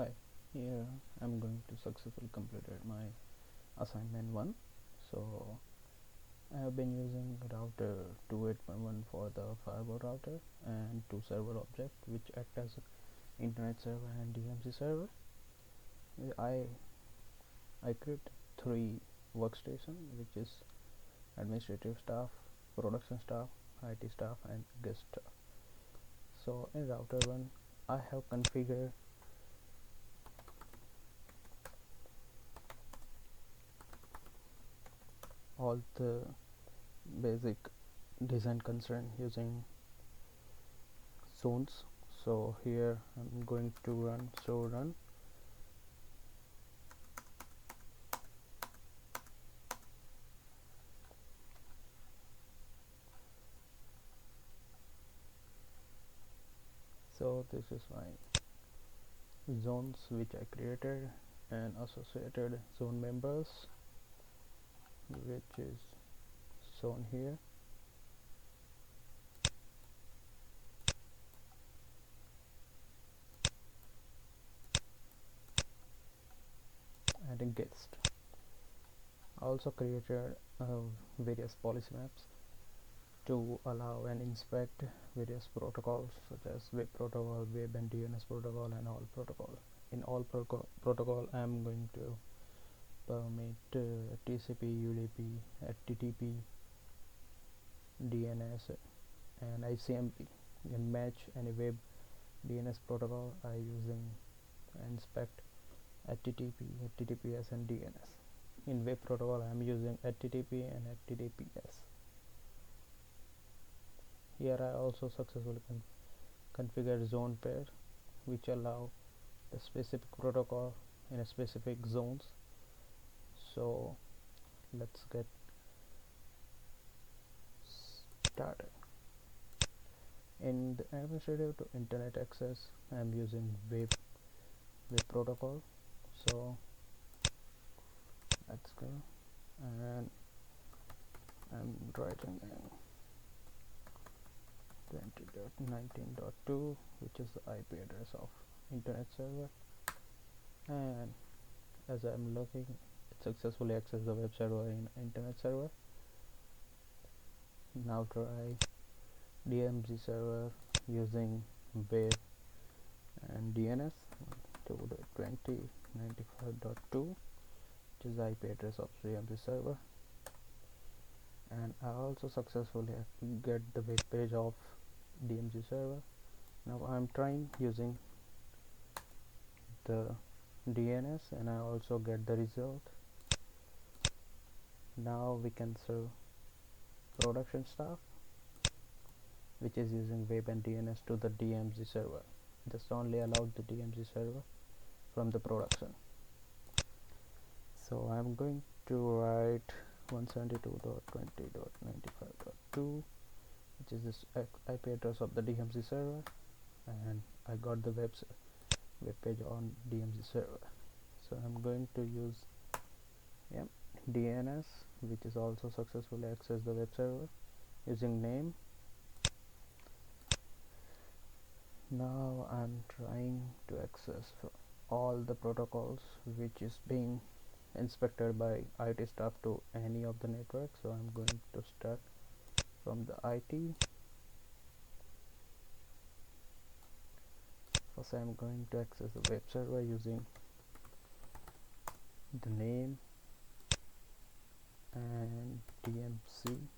Hi, here I'm going to successfully completed my assignment 1. So I have been using router 28.1 for the firewall router and two server objects which act as internet server and DMZ server. I I create 3 workstation, which is administrative staff, production staff, IT staff and guest staff. So in router 1 I have configured all the basic design concern using zones. So here I'm going to run run so this is my zones which I created and associated zone members, which is shown here. And a guest. I also created various policy maps to allow and inspect various protocols such as web protocol, web and DNS protocol and all protocol. In all protocol I am going to permit TCP, UDP, HTTP, DNS and ICMP. In match any web DNS protocol I using inspect HTTP, HTTPS and DNS. In web protocol I am using HTTP and HTTPS. Here I also successfully configured zone pair, which allow the specific protocol in a specific zones. So let's get started. In the administrative to internet access I am using web protocol. So let's go, and I'm writing in 20.19.2, which is the IP address of internet server, and as I'm looking, it successfully accessed the web server in internet server. Now try DMZ server using web and DNS to the 20.95.2, which is the IP address of DMZ server, and I also successfully get the web page of DMZ server. Now I'm trying using the DNS and I also get the result. Now we can serve production staff, which is using web and DNS to the DMZ server. This only allowed the DMZ server from the production. So I'm going to write 172.20.95.2, which is this IP address of the DMZ server, and I got the web page on DMZ server. So I'm going to use DNS, which is also successfully access the web server using name. Now I'm trying to access all the protocols which is being inspected by IT staff to any of the network. So I'm going to start from the IT. First I'm going to access the web server using the name and DMC.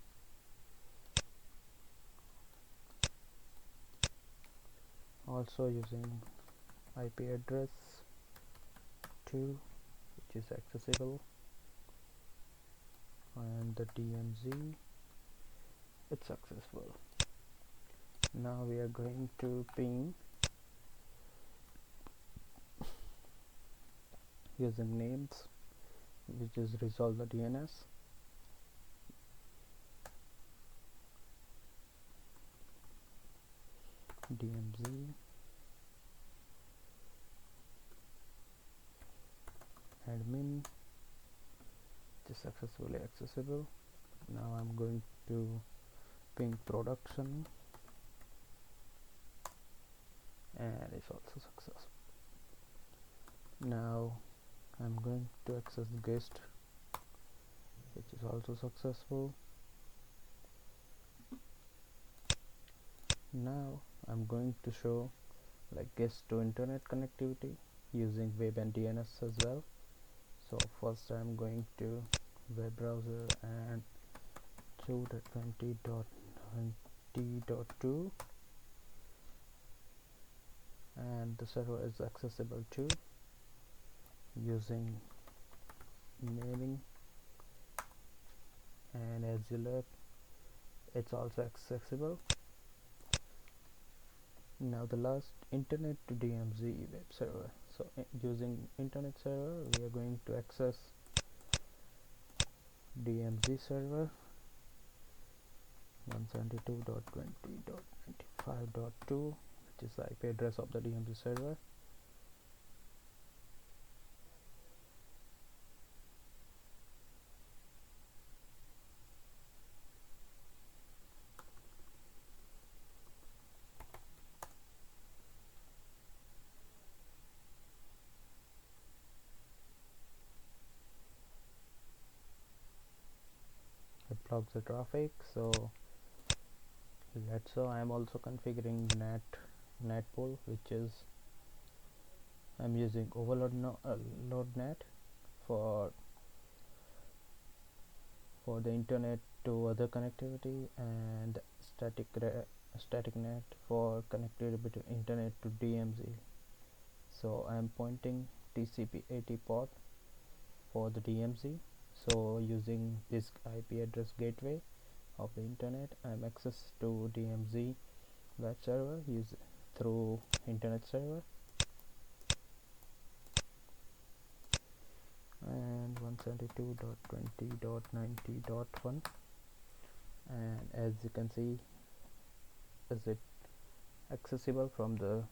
Also using IP address 2, which is accessible, and the DMZ, it's successful. Now we are going to ping using names, which is resolve the DNS, DMZ, admin, which is successfully accessible. Now I'm going to ping production, and it's also successful. Now I'm going to access guest, which is also successful. Now I'm going to show like guest to internet connectivity using web and DNS as well. So first I'm going to web browser and 2.20.90.2, and the server is accessible too using naming, and as you look it's also accessible. Now the last, internet to DMZ web server. So using internet server we are going to access DMZ server 172.20.95.2, which is the IP address of the DMZ server. It blocks the traffic. So I'm also configuring NAT pool, which is I'm using overload load NAT for the internet to other connectivity, and static NAT for connectivity between internet to DMZ. So I'm pointing TCP/80 port for the DMZ. So using this IP address gateway of the internet, I'm access to DMZ web server through internet server, and 172.20.90.1, and as you can see is it accessible from the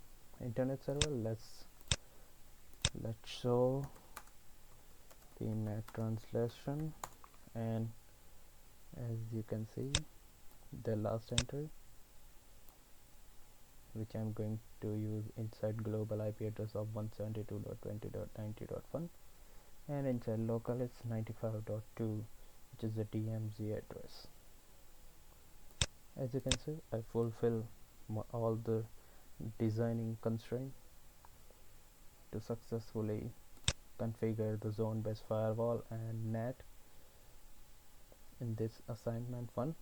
internet server. Let's show the NAT translation, and as you can see the last entry, which I'm going to use inside global IP address of 172.20.90.1, and inside local it's 95.2, which is the DMZ address. As you can see, I fulfill all the designing constraint to successfully configure the zone-based firewall and NAT in this assignment 1.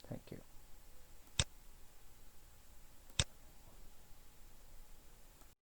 Thank you.